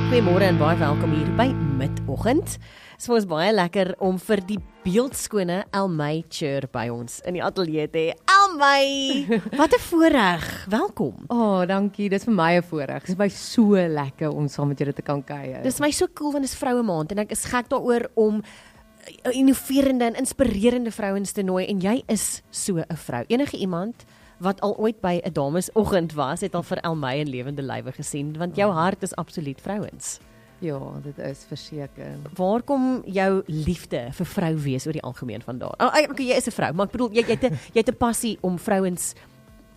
Goeiemôre en baie welkom hier by Midoggend. Dit is vir ons baie lekker om vir die beeldskone Elmay Chur by ons in die ateljee te hê. Elmay, wat 'n voorreg. Welkom. Dankie. Dis vir my 'n voorreg. Dit is my so lekker om saam met julle te kan kuier. Dis my so cool want dit is vroue maand en ek is gek daaroor om innoverende en inspirerende vrouens te nooi en jy is so 'n vrou. Enige iemand wat al ooit by 'n damesoggend was, het al vir Elmay in lewende lywe gesien, want jou hart is absoluut vrouens. Ja, dit is verseker. Waar kom jou liefde vir vrou wees oor die algemeen vandaan? Okay, jy is 'n vrou, maar ek bedoel, jy het 'n passie om vrouens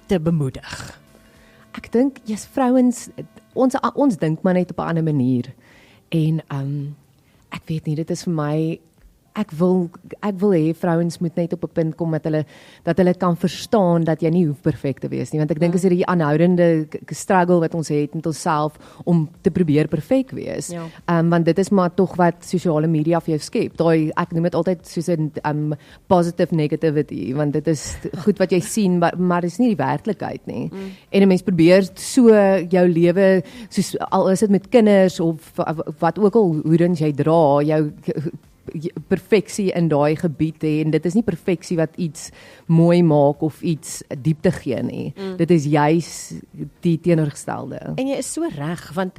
te bemoedig. Ek dink, vrouens, ons dink maar net op 'n ander manier. En ek weet nie, dit is vir my, ek wil hê vrouens moet net op 'n punt kom dat hulle kan verstaan dat jy nie hoef perfek te wees nie, want ek dink is dit die aanhoudende struggle wat ons het met onsself om te probeer perfek wees. Ja. Want dit is maar tog wat sosiale media vir jou skep. Daai, ek noem dit altyd soos 'n positive negativity, want dit is goed wat jy sien, maar dit is nie die werklikheid nie. En 'n mens probeer so jou lewe, soos al is dit met kinders of wat ook al hoedens jy dra, jou perfeksie in daai gebied hê, en dit is nie perfeksie wat iets mooi maak of iets diepte gee nie. Dit is juis die teenoorgestelde. En jy is so reg, want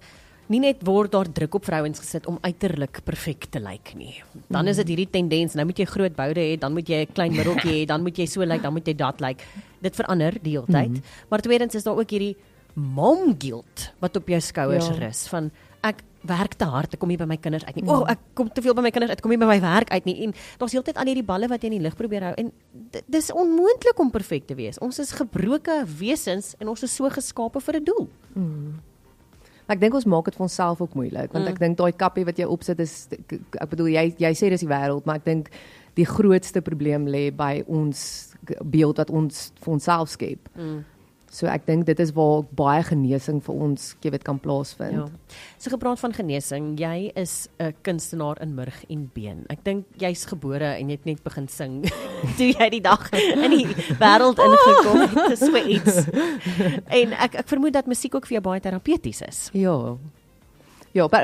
nie net word daar druk op vrouens gesit om uiterlik perfek te lyk nie. Dan is dit hierdie tendens, nou moet jy groot boude hê, dan moet jy 'n klein middeltjie hê, dan moet jy so lyk, dan moet jy dat lyk. Dit verander die hele tyd. Maar tweedens is daar ook hierdie mom guilt wat op jou skouers rus, van ek werk te hard, ek kom nie by my kinders uit nie. Ek kom te veel by my kinders uit, ek kom nie by my werk uit nie. En daar's heeltyd al hierdie balle wat jy in die lug probeer hou. En dis onmoontlik om perfek te wees. Ons is gebroke wesens en ons is so geskape vir 'n doel. Ek dink ons maak dit vir onsself ook moeilik, want ek dink daai kappie wat jy opsit is, ek bedoel, jy sê dis die wêreld, maar ek dink die grootste probleem lê by ons beeld wat ons vir onsself skep. So ek dink dit is waar baie genesing vir ons kan plaasvind. Ja. So gepraat van genesing, jy is 'n kunstenaar in murg en been. Ek dink jy's gebore en jy het net begin sing toe jy die dag in die wêreld ingekom het. Dis so iets. En ek vermoed dat musiek ook vir jou baie terapeuties is. Ja,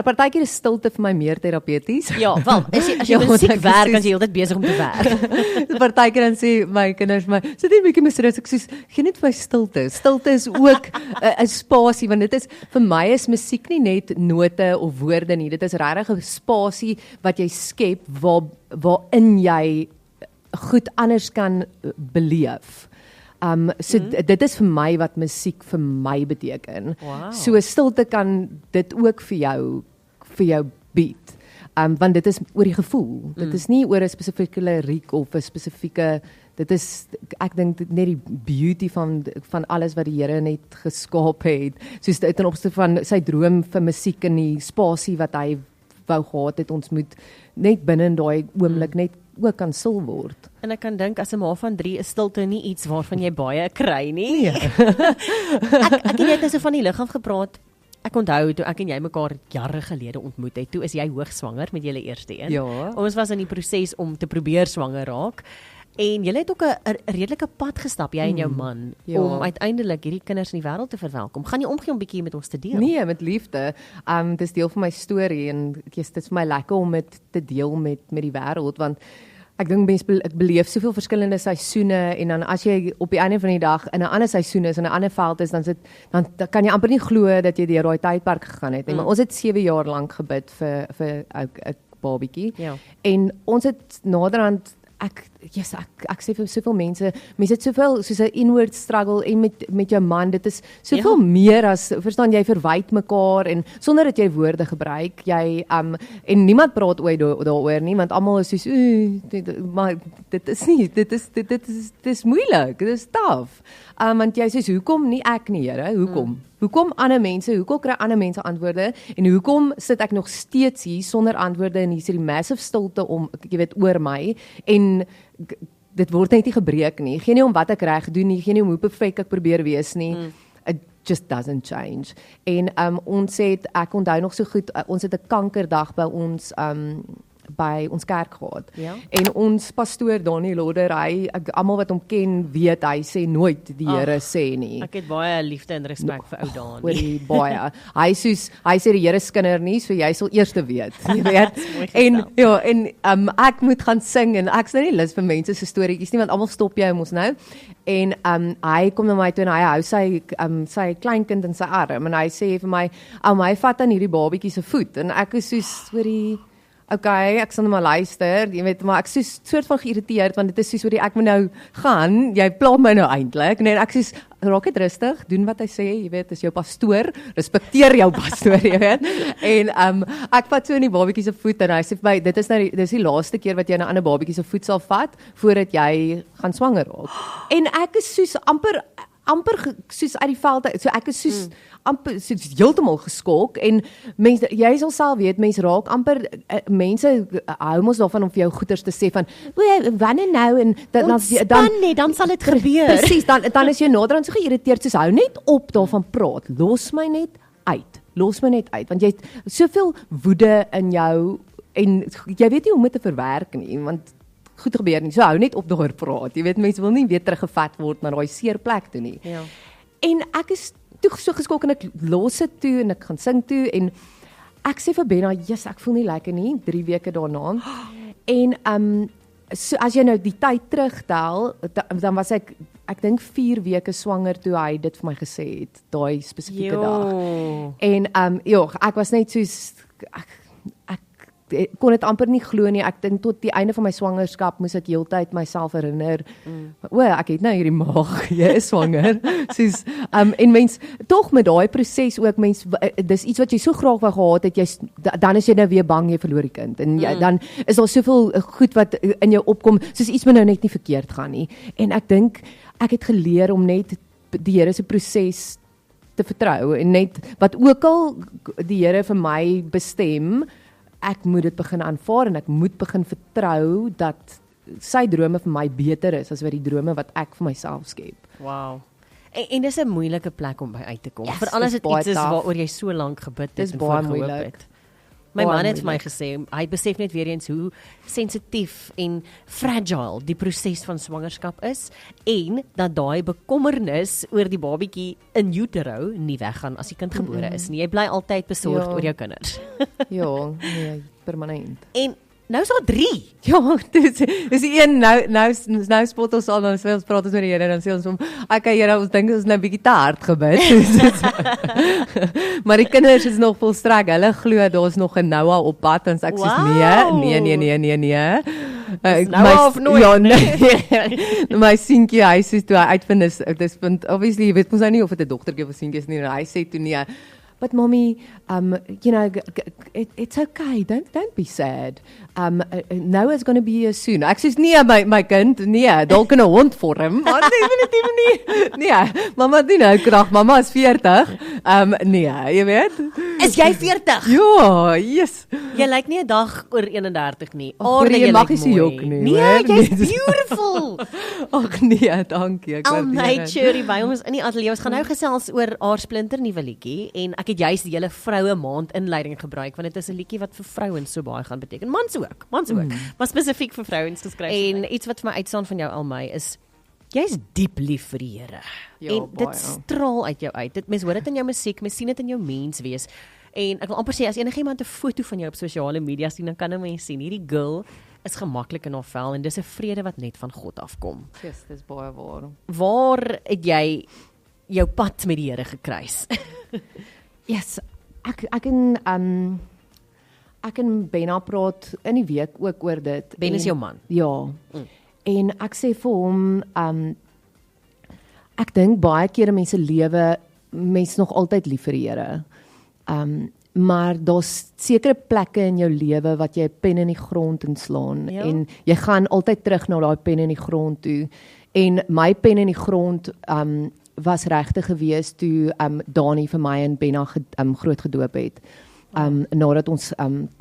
partykeer is stilte vir my meer terapeuties. Ja, wel, as jy musiek werk, dan is jy heeltyd besig om te werk. Partykeer dan sê my kinders my, sit net 'n bietjie misrus, ek sê, gee net vir my stilte. Stilte is ook 'n spasie, want dit is, vir my is musiek nie net note of woorde nie, dit is regtig 'n spasie wat jy skep, waarin jy goed anders kan beleef. Dit is vir my wat musiek vir my beteken. Wow. So stilte kan dit ook vir jou bied. Want dit is oor die gevoel. Dit is nie oor 'n spesifieke liriek of 'n spesifieke, dit is, ek dink net die beauty van alles wat die Here net geskaap het. Soos ten opsigte van sy droom vir musiek en die spasie wat hy wou gehad het, ons moet net binne in daai oomblik net ook kan stil word. En ek kan dink, as 'n ma van 3 is stilte nie iets waarvan jy baie kry nie. Nee. ek en jy het nou so van die lig af gepraat. Ek onthou toe ek en jy mekaar jare gelede ontmoet het, toe is jy hoogswanger met julle eerste een. Ja. Ons was in die proses om te probeer swanger raak. En julle het ook 'n redelike pad gestap, jy en jou man, om uiteindelik hierdie kinders in die wêreld te verwelkom. Gaan jy omgee om 'n bietjie met ons te deel? Nee, met liefde. Dit is deel van my storie en dit is vir my lekker om dit te deel met die wêreld, want ek dink ek beleef soveel verskillende seisoene, en dan as jy op die einde van die dag in 'n ander seisoen is, in 'n ander veld is, dan kan jy amper nie glo dat jy deur daai tydperk gegaan het nie. Maar ons het 7 jaar lank gebid vir 'n babietjie. Ja. En ons het naderhand, ek sê vir soveel mense het soveel soos 'n inward struggle, en met jou man, dit is soveel meer as, verstaan, jy verwyd mekaar, en sonder dat jy woorde gebruik, en niemand praat ooit daaroor nie, want almal is soos, maar dit is moeilik, dit is taaf. Want jy sê, hoekom nie ek nie, Here, hoekom? Hoekom ander mense, hoekom kry ander mense antwoorde, en hoekom sit ek nog steeds hier sonder antwoorde, en hier is die massive stilte oor my, en dit word net nie gebreek nie, geen nie om wat ek reg doen nie, geen nie om hoe perfek ek probeer wees nie, it just doesn't change. En ek onthou nog so goed, ons het 'n kankerdag by ons by ons kerk gehad. Ja. En ons pastoor Donnie Lodder, almal wat hom ken, weet hy sê nooit die Here sê nie. Ek het baie liefde en respek vir ou Daan. Hoorie baie. Hy sê die Here skinder nie, so jy sal eers weet, jy weet. En ek moet gaan sing en ek's nou nie lus vir mense se storieetjies nie, want almal stop jy mos nou. En hy kom na my toe en hy hou sy kleinkind in sy arm en hy sê vir my, hy vat aan hierdie babatjie se voet en ek is soos hoorie okay, ek sal net maar luister, jy weet, maar ek is soort van geïrriteerd, want dit is soos hoe ek moet nou gaan, jy pla my nou eintlik, nee, ek is raak net rustig, doen wat hy sê, jy weet, is jou pastoor, respekteer jou pastoor, jy weet, en ek vat so in die babatjie se voet, en hy sê vir my, dis die laaste keer wat jy 'n ander babatjie se voet sal vat, voordat jy gaan swanger raak, en ek is soos amper soos uit die veld, so ek is soos amper soos heeltemal geskok en mense, jy sal self weet, mense raak amper, mense hou mos daarvan om vir jou goeters te sê van, wanneer nou, en dan sal dit gebeur. Presies, dan is jy naderhand so geïrriteerd, soos hou net op daarvan praat, los my net uit, want jy het soveel woede in jou, en jy weet nie hoe om dit te verwerk nie, want goed gebeur nie, so hou net op daar praat, jy weet, mense wil nie weer teruggevat word na daai seer plek toe nie. Ja. En ek is toe so geskok en ek los dit toe en ek gaan sing toe en ek sê vir Benna, ek voel nie lekker nie, 3 weke daarna. En so as jy nou die tyd terugtel, dan was ek dink 4 weke swanger toe hy dit vir my gesê het, daai spesifieke dag. En ek was net soos ek kon dit amper nie glo nie. Ek dink tot die einde van my swangerskap moes ek heeltyd myself herinner, ek het nou hierdie maag, jy is swanger. Soos, en mens, tog met daai proses ook, mens, dis iets wat jy so graag wou gehad het, dan is jy nou weer bang jy verloor die kind. En dan is daar soveel goed wat in jou opkom, soos iets moet nou net nie verkeerd gaan nie. En ek dink, ek het geleer om net die Here se proses te vertrou, en net, wat ook al die Here vir my bestem, ek moet dit begin aanvaar en ek moet begin vertrou dat sy drome vir my beter is as wat die drome wat ek vir myself skep. Wow. En dis 'n moeilike plek om by uit te kom. Veral as dit iets is waaroor jy so lank gebid het en voorgehoop het. My man het vir my gesê, hy besef net weer eens hoe sensitief en fragile die proses van swangerskap is en dat daai bekommernis oor die babatjie in utero nie weggaan as die kind gebore is nie. Jy bly altyd besorgd oor jou kinders. Ja, nee, permanent. En nou is daar 3. Ja, dis een, nou spot ons al, dan sê ons praat ons met die Here, dan sê ons om, okay Here, ons dink ons is nou bietjie te hard gebid. Maar die kinders is nog volstrek, hulle glo daar's nog 'n Noah op pad, en ek sê nee. Nou of nooit. Ja, nee. My seentjie, hy sê toe hy uitvind dis punt, obviously, jy weet mos nou nie of dit 'n dogtertjie of 'n seentjie is nie, en hy sê toe nee, but mommy, it's okay. Don't be sad. Noah's going to be here soon. Ek sê nee, my kind, nee, dalk 'n hond vorm. Maar definitief nie. Nee, mamma het nie nou krag. Mamma is 40. Nee, jy weet. Is jy 40? Ja, yes. Jy lyk nie 'n dag oor 31 nie. Jy mag nie se jok nie. Nee, jy's beautiful. Ag nee, dankie. Ek waardeer dit. By ons in die ateljee. Ons gaan nou gesels oor haar splinter nuwe liedjie en ek het juist die hele vroue maand inleiding gebruik want dit is 'n liedjie wat vir vrouens so baie gaan beteken. Mans ook, maar spesifiek vir vrouens geskryf. En iets wat vir my uitstaan van jou Almy is jy's diep lief vir die Here. Ja, en dit straal uit jou uit. Dit mens hoor dit in jou musiek, mens sien dit in jou menswees. En ek wil amper sê as enigiemand 'n foto van jou op sosiale media sien, dan kan 'n mens sien hierdie girl is gemaklik in haar vel en dis 'n vrede wat net van God afkom. Yes, dis baie waar. Waar het jy jou pad met die Here gekruis? Yes, ek en Benna praat in die week ook oor dit. Ben is jou man? Ja. En ek sê vir hom, ek dink baie kere mense lewe, mense nog altyd lief vir die Here. Maar daar's sekere plekke in jou lewe wat jy 'n pen in die grond inslaan, en jy gaan altyd terug na daai pen in die grond toe. En my pen in die grond was regtig gewees toe Dani vir my en Benna groot gedoop het. Nadat ons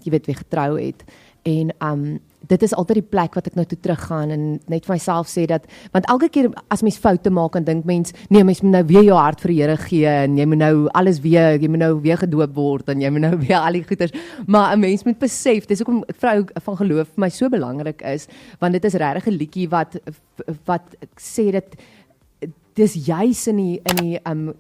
jy weet weer getrou het. En dit is altyd die plek wat ek nou toe teruggaan en net vir myself sê dat, want elke keer as mens foute maak, dan dink mens, nee, mens moet nou weer jou hart vir die Here gee en jy moet nou alles weer, jy moet nou weer gedoop word en jy moet nou weer al die goeders, maar 'n mens moet besef, dis hoekom vrou van geloof vir my so belangrik is, want dit is regtig 'n liedjie wat sê dat dis juis in die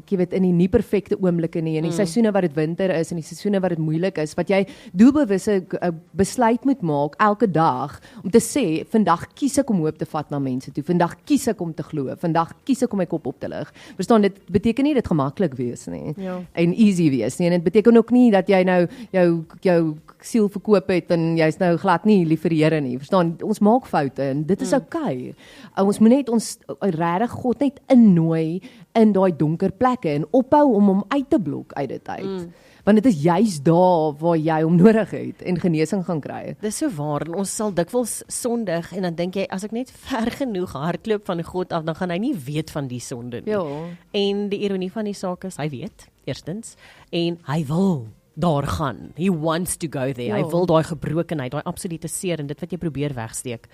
jy weet in die nie perfekte oomblikke nie, in die seisoene wat dit winter is, in die seisoene wat dit moeilik is, wat jy doelbewuste besluit moet maak elke dag om te sê, vandag kies ek om hoop te vat na mense toe, vandag kies ek om te glo, vandag kies ek om my kop op te lig. Verstaan, dit beteken nie dit gemaklik wees nie, en easy wees nie, en dit beteken ook nie dat jy nou jou siel verkoop het en jy's nou glad nie lief vir die Here nie. Verstaan, ons maak foute en dit is okay. Ons moet net ons regtig God net innooi in daai donker plekke en ophou om hom uit te blok uit dit uit. Want dit is juis daar waar jy hom nodig het en genesing gaan kry. Dis so waar, en ons sal dikwels sondig en dan dink jy, as ek net ver genoeg hardloop van God af, dan gaan hy nie weet van die sonde nie. Ja. En die ironie van die saak is, hy weet, eerstens, en hy wil daar gaan. He wants to go there. Hy wil daai gebrokenheid, daai absolute seer en dit wat jy probeer wegsteek,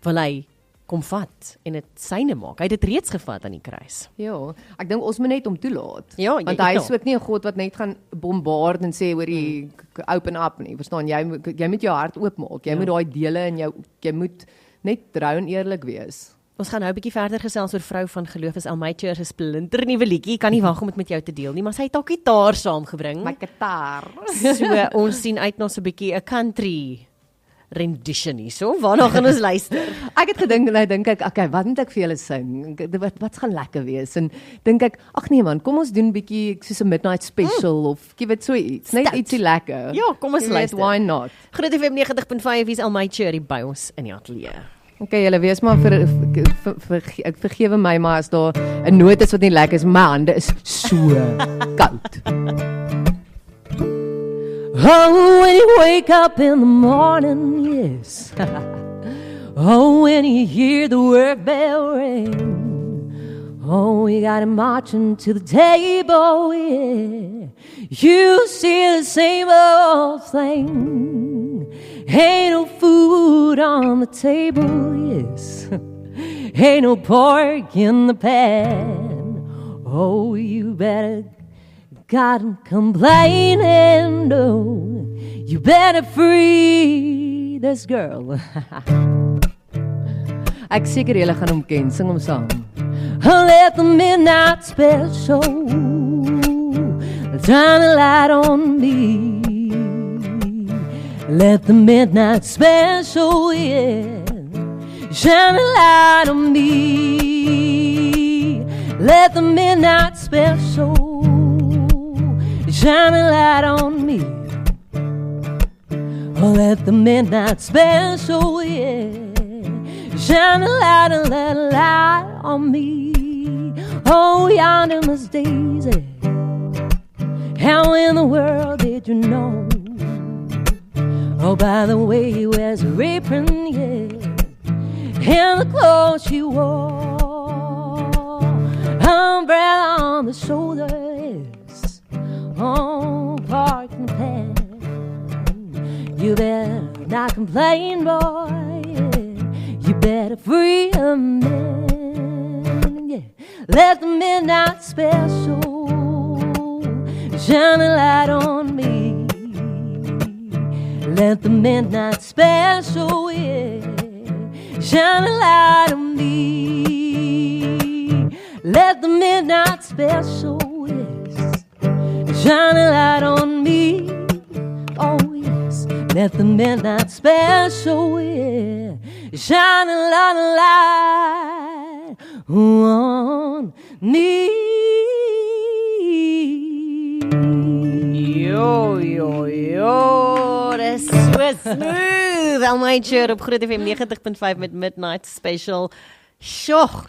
wil hy kom vat en dit syne maak. Hy het dit reeds gevat aan die kruis. Ja, ek dink ons moet net hom toelaat. Ja, want hy is ook nie 'n God wat net gaan bombard en sê hoor jy open up nie. Verstaan, jy moet jou hart oopmaak. Jy moet daai dele en jy moet net rou en eerlik wees. Ons gaan nou 'n bietjie verder gesels oor vrou van geloof is Elmature se splinter nuwe liedjie. Kan nie wag om dit met jou te deel nie, maar sy het ook gitaar saamgebring. My gitaar. So ons sien uit na so 'n bietjie 'n country rendition hierso. Waarna gaan ons luister? Ek het gedink en nou dink ek, okay, wat moet ek vir julle sing? Wat gaan lekker wees? En dink ek, ag nee man, kom ons doen bietjie soos 'n midnight special of jy weet so iets. Net ietsie lekker. Ja, kom ons luister. Why not? Groot FM 90.5 is Elmature by ons in die ateljee. Okay, julle wees maar ek vergewe my, maar as daar 'n noot is wat nie lekker is, my hande is so koud. Oh, when you wake up in the morning, yes. Oh, when you hear the work bell ring. Oh, you got him marching to the table, yeah. You see the same old thing. Ain't no food on the table, yes. Ain't no pork in the pan. Oh, you better got him complaining, no. You better free this girl. Ek seker julle gaan hom ken, sing hom saam. Let the midnight special shine a light on me. Let the midnight special, yeah, shine a light on me. Let the midnight special shine a light on me. Oh, let the midnight special, yeah, shine a light on me. Oh, yonder Miss Daisy, how in the world did you know? Oh, by the way he wears her apron, yeah, and the clothes she wore. Umbrella on the shoulder, yes, oh, parking pan. You better not complain, boy, yeah. You better free a man, yeah. Let the midnight special shine a light on me. Let the midnight special, yeah, shine a light on me. Let the midnight special, yes, shine a light on me. Oh yes, let the midnight special, yeah, shine a light on me. Yo, yo, yo, dis so smooth. Elmature op Groot FM 90.5 met Midnight Special. Sjoe,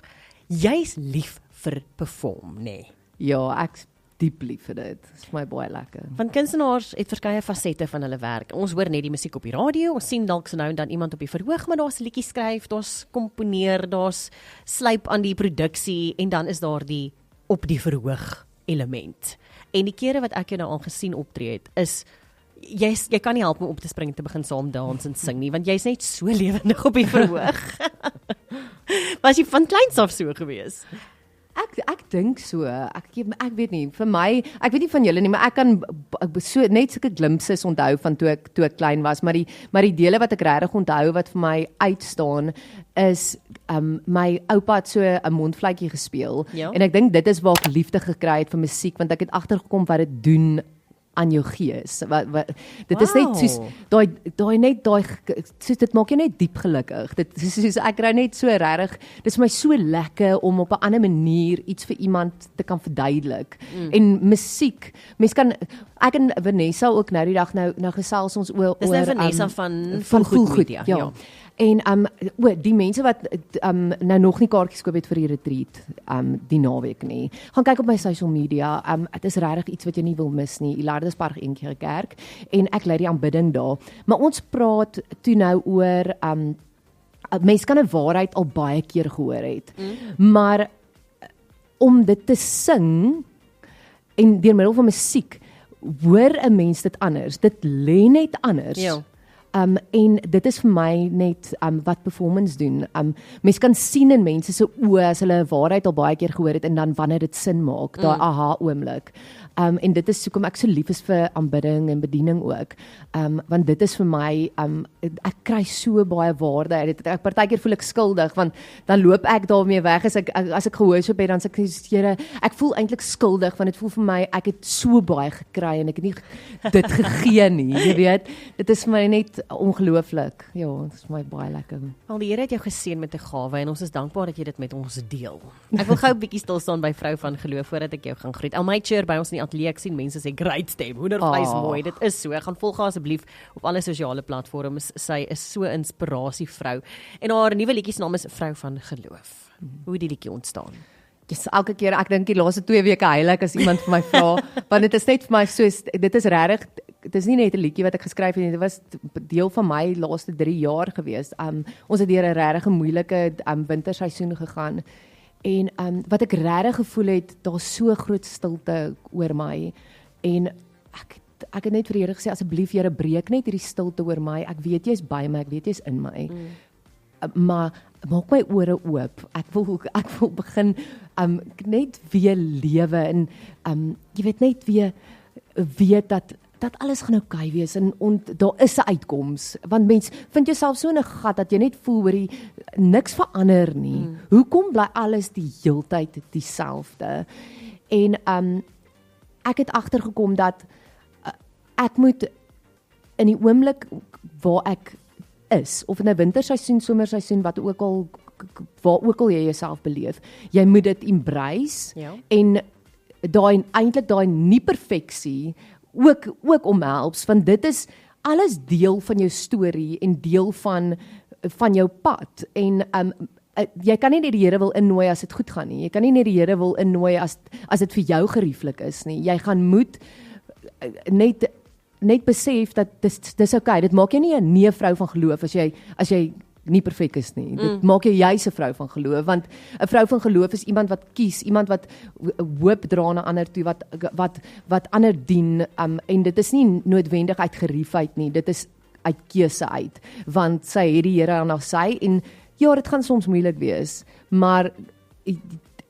jy's lief vir perform, nee. Ja, ek's diep lief vir dit. Dit is vir my baie lekker. Want kunstenaars het verskeie fasette van hulle werk. Ons hoor net die musiek op die radio, ons sien dalk so nou en dan iemand op die verhoog, maar daar's liedjies skryf, daar's komponeer, daar's slyp aan die produksie en dan is daar die op die verhoog element. En die kere wat ek jou nou al gesien optree het, is jy kan nie help om op te spring te begin saam dans en sing nie, want jy's net so lewendig op die verhoog. Was jy van kleins af so gewees? Ek dink so. Ek weet nie. Vir my, ek weet nie van julle nie, maar ek kan so net sulke glimpses onthou van toe ek klein was, maar die dele wat ek regtig onthou wat vir my uitstaan is my oupa het so 'n mondvletjie gespeel en ek dink dit is waar ek liefde gekry het vir musiek, want ek het agtergekom wat dit doen aan jou gees. Dit is net soos soos dit maak jou net diep gelukkig. Dit soos ek kry net so regtig. Dit is my so lekker om op 'n ander manier iets vir iemand te kan verduidelik. En musiek, ek en Vanessa ook nou die dag nou gesels ons oor dis nou Vanessa van Voelgoed Media. Ja. En die mense wat nou nog nie kaartjies koop het vir die retreat die naweek nie. Gaan kyk op my social media. Dit is regtig iets wat jy nie wil mis nie. Ilardespark eendag kerk en ek lei die aanbidding daar. Maar ons praat toe nou oor mense kan 'n waarheid al baie keer gehoor het. Maar om dit te sing en deur middel van musiek hoor 'n mens dit anders. Dit lê net anders. Ja. En dit is vir my net wat performance doen. Mens kan sien in mense se oë as hulle 'n waarheid al baie keer gehoor het en dan wanneer dit sin maak, daai aha oomblik. En dit is hoekom ek so lief is vir aanbidding en bediening ook. Want dit is vir my ek kry so baie waarde uit dit. Ek partykeer voel ek skuldig want dan loop ek daarmee weg as ek gehoorship het dan sê ek Here, ek voel eintlik skuldig want dit voel vir my ek het so baie gekry en ek het nie dit gegee nie. Jy weet, dit is vir my net ongelooflik. Ja, dit is vir my baie lekker. Al die Here het jou geseën met 'n gawe en ons is dankbaar dat jy dit met ons deel. Ek wil gou 'n bietjie stil staan by vrou van geloof voordat ek jou gaan groet. Almy cheer by ons in die ateljee. Ek sien mense sê great stem, hoendervleis mooi. Dit is so. Ek gaan volg haar asseblief op alle sosiale platforms. Sy is so 'n inspirasievrou en haar nuwe liedjie se naam is Vrou van Geloof. Hoe het die liedjie ontstaan? Yes, elke keer, ek dink die laaste 2 weke huil ek as iemand vir my vra, want dit is net vir my so, dit is regtig, dit is nie net 'n liedjie wat ek geskryf het nie, dit was deel van my laaste 3 jaar gewees. Ons het deur 'n regtig moeilike winterseisoen gegaan. En wat ek regtig gevoel het, daar's so groot stilte oor my. En ek het net vir die Here gesê, asseblief Here, breek net hierdie stilte oor my. Ek weet jy's by my, ek weet jy's in my. Maar maak my ore oop. Ek wil begin net weer lewe en jy weet net weer weet dat alles gaan oukei wees en daar is 'n uitkoms. Want mens vind jouself so in 'n gat dat jy net voel hoorie niks verander nie. Hoekom bly alles die heeltyd dieselfde? En ek het agtergekom dat ek moet in die oomblik waar ek is, of in 'n winterseisoen, somerseisoen, wat ook al waar ook al jy jouself beleef, jy moet dit embrace en eintlik daai nie perfeksie ook omhelps, want dit is alles deel van jou storie en deel van jou pad. En jy kan nie net die Here wil innooi as dit goed gaan nie. Jy kan nie net die Here wil innooi as dit vir jou gerieflik is nie. Jy gaan moet net besef dat dis okay. Dit maak jy nie 'n nee vrou van geloof as jy nie perfek is nie. Dit maak jy juis 'n vrou van geloof, want 'n vrou van geloof is iemand wat kies, iemand wat hoop dra na ander toe, wat ander dien, en dit is nie noodwendig uit geriefheid nie, dit is uit keuse uit, want sy het die Here aan haar sy, en ja, dit gaan soms moeilik wees, maar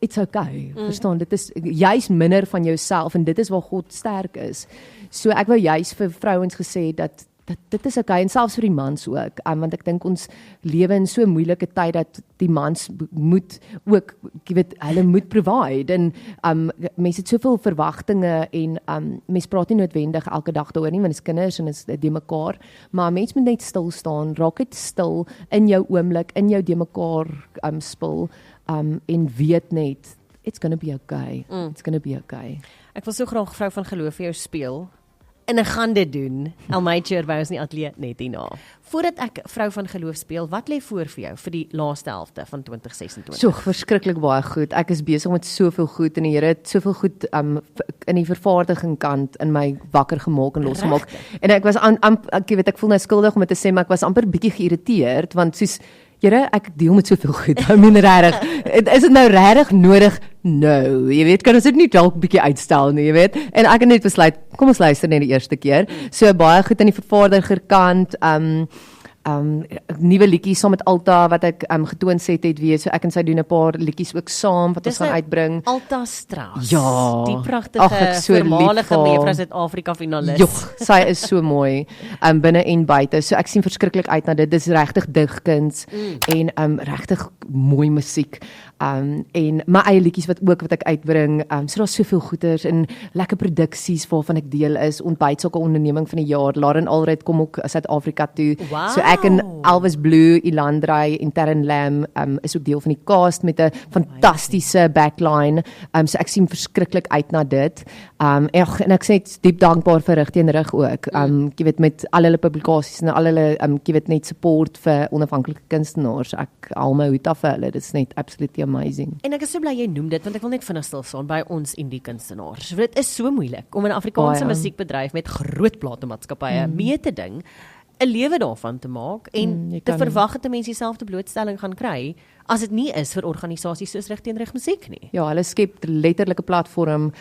it's okay, verstaan, dit is juis minder van jouself, en dit is waar God sterk is. So ek wou juis vir vrouens gesê dat dit is okay, en selfs vir die mans ook, want ek dink ons lewe in so 'n moeilike tyd dat die mans moet ook, jy weet, hulle moet provide, en mense het soveel verwagtinge, en mense praat nie noodwendig elke dag daaroor nie, want dit is kinders en dit is de mekaar, maar mense moet net stil staan, raak net stil in jou oomblik, in jou de mekaar spil, en weet net, it's gonna be okay, it's gonna be okay. Ek wil so graag Vrou van Geloof vir jou speel, en ek gaan dit doen. Almy cheer by ons in die ateljee net hierna. Voordat ek Vrou van Geloof speel, wat lê voor vir jou vir die laaste helfte van 2026? So verskriklik baie goed. Ek is besig met soveel goed, en die Here het soveel goed in die vervaardiging kant in my wakker gemaak en losgemaak. En ek was ek voel nou skuldig om dit te sê, maar ek was amper bietjie geïrriteerd, want soos Here, ek deel met soveel goed. I mean regtig. Is dit nou regtig nodig? No, jy weet, kan ons dit nie dalk 'n bietjie uitstel nie, jy weet? En ek het net besluit, kom ons luister net die eerste keer. So baie goed aan die vervaardigerkant, nuwe liedjies saam met Alta wat ek getoonset het weer. So ek en sy doen 'n paar liedjies ook saam wat ons gaan uitbring. Alta Strauss. Ja. Die pragtige so voormalige mevrou Suid-Afrika finalis. Jogg, sy is so mooi binne en buite. So ek sien verskriklik uit na dit. Dis regtig digkuns en regtig mooi musiek. En my eie liedjies wat ek uitbring. So daar's soveel goeders en lekker produksies waarvan ek deel is. Ontbytsakke onderneming van die jaar. Lauren Alred kom ook Suid-Afrika toe. Wow. So ek en Elvis Blue, Ilandrey en Terren Lam is ook deel van die cast met 'n fantastiese backline. So ek sien verskriklik uit na dit. En ek sê net diep dankbaar vir Rig teen Rig ook. Jy weet met al hulle publikasies en al hulle jy weet net support vir onafhanklike kunstenaars. Ek haal my hoed af vir hulle. Dit is net absolutely amazing. En ek is so bly jy noem dit want ek wil net vinnig stil staan by ons indie kunstenaars. Dit is so moeilik om 'n Afrikaanse musiekbedryf met groot platenmaatskappye mee te ding, 'n lewe daarvan te maak en te verwag dat mense dieselfde blootstelling gaan kry as dit nie is vir organisasies soos Rig teen Rig musiek nie. Ja, hulle skep letterlik 'n platform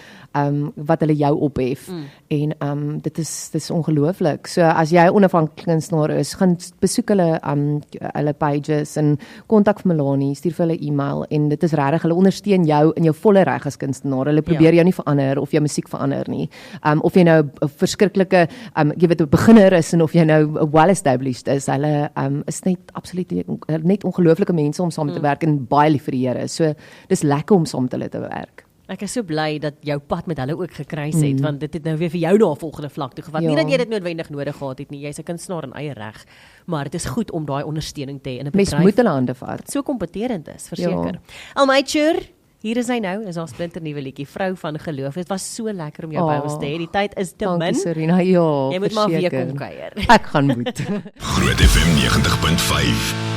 wat hulle jou ophef en dit is ongelooflik. So as jy 'n onafhanklike kunstenaar is, gaan besoek hulle pages en kontak vir Melanie, stuur vir hulle e-mail en dit is regtig hulle ondersteun jou in jou volle reg as kunstenaar. Hulle probeer jou nie verander of jou musiek verander nie. Of jy nou 'n verskriklike jy weet 'n beginner is en of jy nou well established is, hulle is net absoluut net ongelooflike mense om saam te werk en baie lief vir die Here. So dis lekker om saam met hulle te werk. Ek is so bly dat jou pad met hulle ook gekruis het want dit het nou weer vir jou na 'n volgende vlak toe gevat. Nie dat jy dit noodwendig nodig gehad het nie. Jy's 'n kunstenaar in eie reg, maar dit is goed om daai ondersteuning te hê in 'n bedryf. Mens moet hulle hande vat. So kompeterend is, verseker. Almaitjur, hier is hy nou, is haar splinter nuwe liedjie, Vrou van Geloof. Dit was so lekker om jou by ons te hê. Die tyd is te min. Serena, ja, jy moet maar weer kom kuier. Ek gaan moet. Groot FM 90.5